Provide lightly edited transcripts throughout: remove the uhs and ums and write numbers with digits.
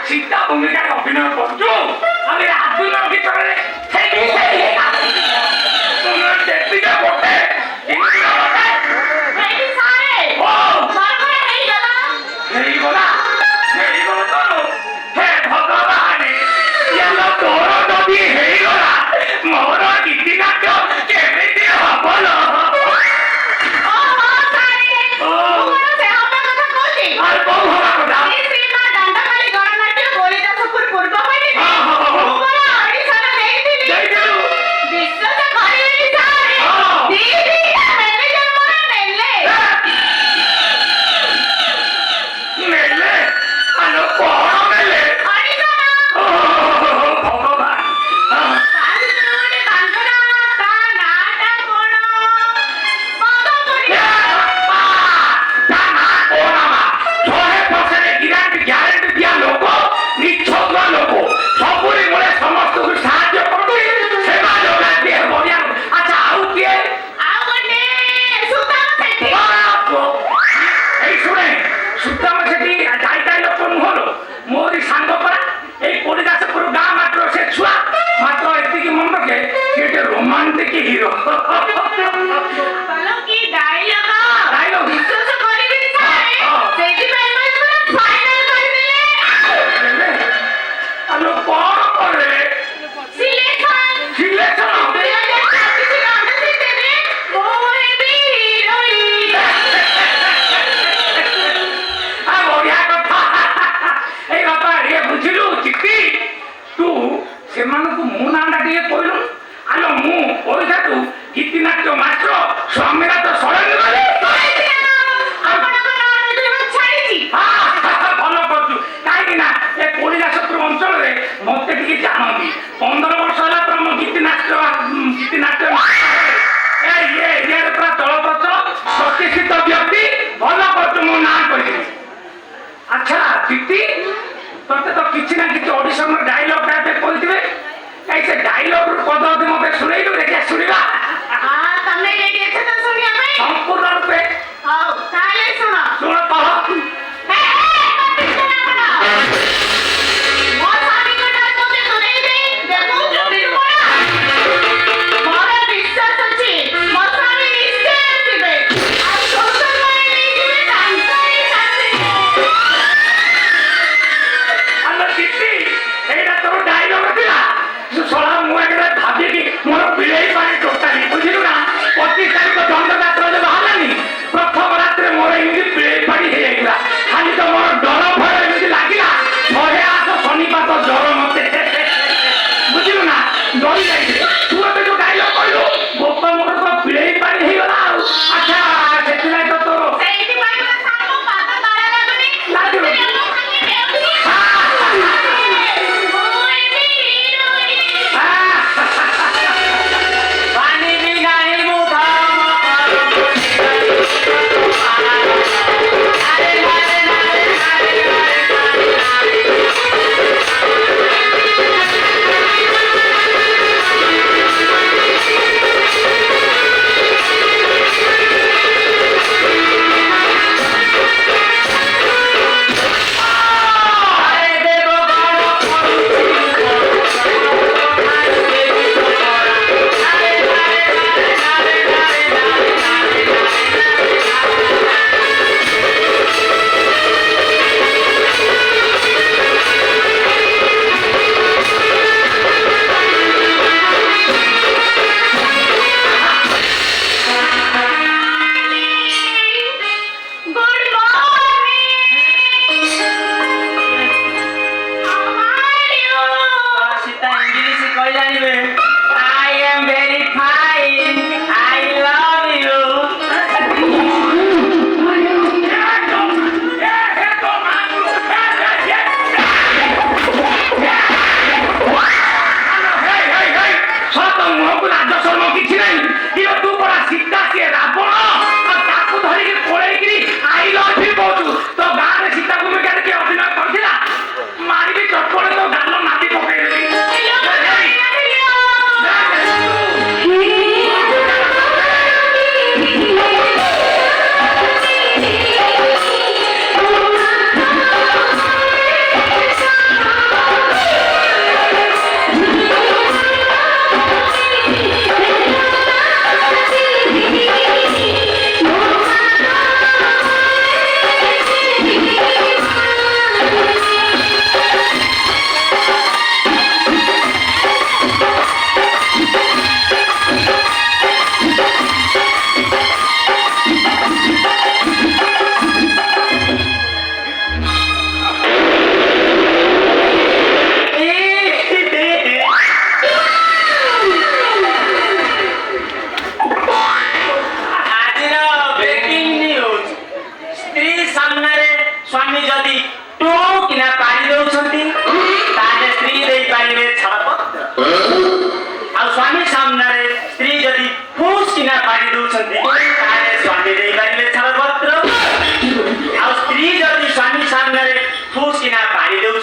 ସୀତା ଭୂମିକାରେ ଅଭିନୟ କରୁଛୁ ଆମେ ଆଧୁନିକ ଗୀତରେ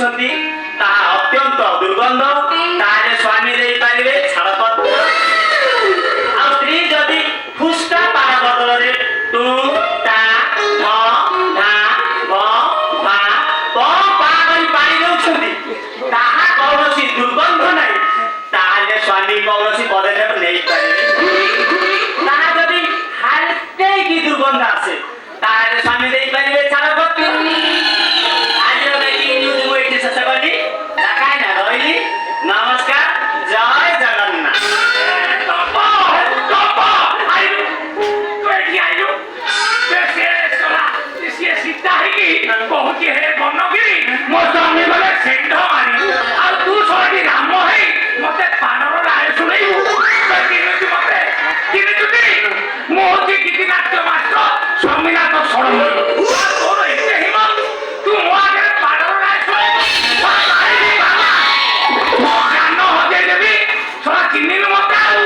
ଦେଉଛନ୍ତି ତାହା ଅତ୍ୟନ୍ତ ଦୁର୍ଗନ୍ଧ, ତାହେଲେ ସ୍ୱାମୀ ଦେଇପାରିବେ ଛାଡ଼ପତ୍ର। ଆଉ ସ୍ତ୍ରୀ ଯଦି ଫୁସ୍କା ପାଳ ବଦଳରେ ତୁ ତା ଧ ଧା ଭ ଭା ପ ପା କରି ପାଣି ଦେଉଛନ୍ତି, ତାହା କୌଣସି ଦୁର୍ଗନ୍ଧ ନାହିଁ, ତାହେଲେ ସ୍ୱାମୀ କୌଣସି ପଦକ୍ଷେପ ନେଇପାରିବେ। ତାହା ଯଦି ହାଲକେଇକି ଦୁର୍ଗନ୍ଧ ଆସେ ତାହେଲେ ସ୍ୱାମୀ ଦେଇପାରିବେ ଛାଡ଼ପତ୍ର। ଆଜିର ବ୍ରେକିଂ ନ୍ୟୁଜ୍ ମୁଁ ଏଠି ଶେଷ କଲି। କାହିଁ ନା ରହିଲି, ନମସ୍କାର, ଜୟ ଜଗନ୍ନାଥ। କହୁଛି ହେ ବନଗିରି ମୋ ସ୍ୱାମୀ ଗଲେ ଷେଣ୍ଢ ମାରି, ଆଉ ତୁ ଶଳାଟି ରାମ ହେଇ ମତେ ପାନର ରାୟ ଶୁଣେଇବୁ। ଚିହ୍ନୁଛୁ ମତେ? ଚିହ୍ନିଛୁଟି? ମୁଁ ହଉଛି ଗୀତିନାଟ୍ୟ ମାଷ୍ଟର ସ୍ୱାମୀନାଥ ଷଡ଼ଙ୍ଗୀ। ତୋର ଏତେ ହିମ୍ମତ, ତୁ ମୋ ଆଗରେ ପାନର ରାୟ ଶୁଣେଇବୁ? ଜ୍ଞାନ ହଜେଇ ଦେବି, ଶଳା ଚିହ୍ନିଲୁ ମତେ? ଆଉ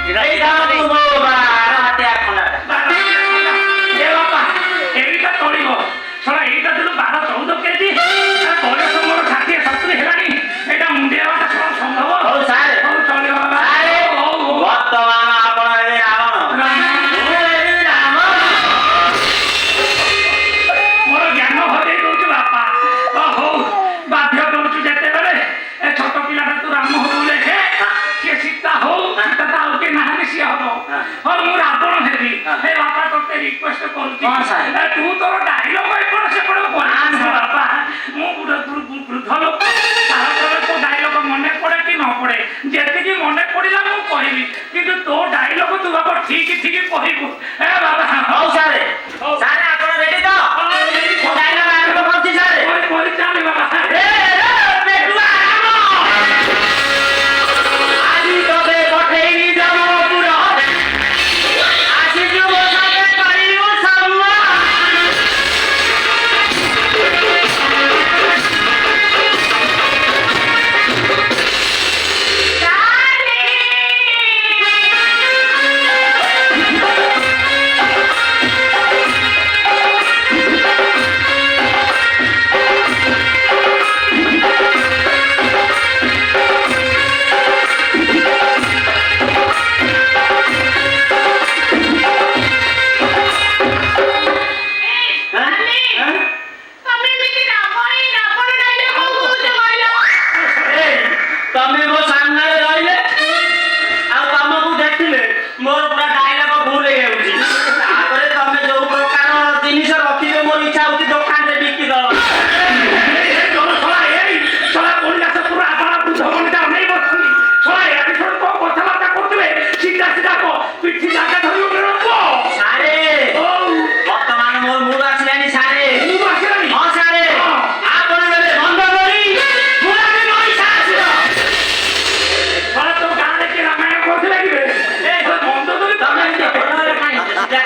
ଏଇ ଧର ତୁ ମୋ ହାତିଆ ଖଣ୍ଡାଟା। ଏ ବାପା ଏଇଟା ଚଳିବ ଶଳା ଏଇଟା ଦେଲୁ 12-14 କେଜି ବୟସ ମୋର 60-70 ହେଲାଣି ଏଇଟା ମୁଣ୍ଡିଆଟା ଶଳା ସମ୍ଭବ ହଉ ସାର୍ ହଉ ଚଳିବ ବାବା ସାରେ, ହଉ ହଉ ବର୍ତ୍ତମାନ ଆପଣ ଏବେ ରାବଣ ମୋର ଜ୍ଞାନ ହଜେଇ ଦଉଛୁ ବାପା ହଉ ବାଧ୍ୟ କରୁଛୁ ଯେତେବେଳେ ଏ ଛୋଟ ପିଲାଟା ତୁ ରାମ ହବୁ ଲେଖେ ସିଏ ସୀତା ହଉ ସୀତା ତ ଆଉ କିଏ ନାହାନ୍ତି ସିଏ ହବ ହଉ ମୁଁ ରାବଣ ହେବି ଏ ବାପା ତତେ ରିକ୍ୱେଷ୍ଟ କରୁଛି କଣ ସାର୍? ତୁ ତୋର ଡାଇଲଗ ଏପଟ ସେପଟ କରିବୁ ବାପା ମୁଁ ବୃଦ୍ଧ ଲୋକ ତାପରେ ତୋ ଡାଇଲଗ ମନେ ପଡେ କି ନ ପଡେ ଯେତିକି ମନେ ପଡିଲା ମୁଁ କହିବି କିନ୍ତୁ ତୋ ଡାଇଲଗ ତୁ ବାପା ଠିକ କହିବୁ ଏ ବାବା ହଉ ସାରେ ସାରେ ଆପଣ ରେଡି ତ ମୁଁ ଡାଇଲଗ ଆରମ୍ଭ କରୁଛି ସାରେ ଚାଲି ବାବା ଆଜି ତତେ ପଠେଇବି ଜମପୁର ଆସିଛୁ ମୋ ସାଙ୍ଗେ କରିବୁ ସମ୍ମାନ ତମେ ମୋ ସାମ୍ନାରେ ରହିଲେ ଆଉ ତମକୁ ଦେଖିଲେ ମୋର ପୁରା ଡାଇଲଗ ଭୁଲ ହେଇଯାଉଛି ତାପରେ ତମେ ଯୋଉ ପ୍ରକାର ଜିନିଷ ରଖିଲେ ମୋର ଇଚ୍ଛା ହଉଛି ଦୋକାନରେ ବିକି ଦବ ସାରେ ବର୍ତ୍ତମାନ ମୋର ମୁଡ ଆସିଲାନି ସାରେ ହଁ ସାରେ ଆପଣ ଏବେ ବନ୍ଦ କରି ପୁରାରେ ପଇସା ଆସିବ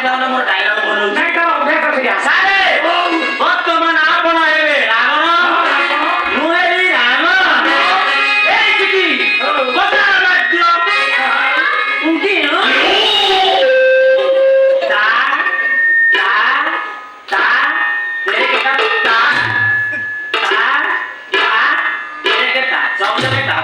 ତମେ ମୋର ଡାଇଲଗ ବନଉଛି ସାରେ ବର୍ତ୍ତମାନ ଆପଣ ହେବେ ରାବଣ ମୁଁ ହେବି ରାମ ଏଇ ଚିଠି ଗୋଟାଳ ବାଦ୍ୟ ଉଠି ତା ତା ତା କେଟା ତା ତା ତା କେଟା ଶବ୍ଦ କେଟା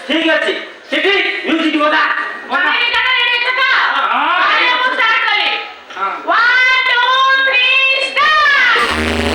ଠିକ ଅଛି ସେଠି ମ୍ୟୁଜିକ ବଜା ତମେ ବି ଜାଣ ରେଡି ଅଛ ତ? ହଁ। ତାହେଲେ ମୁଁ ଷ୍ଟାର୍ଟ କଲି। ହଁ। 1 2 3 ଷ୍ଟାର୍ଟ।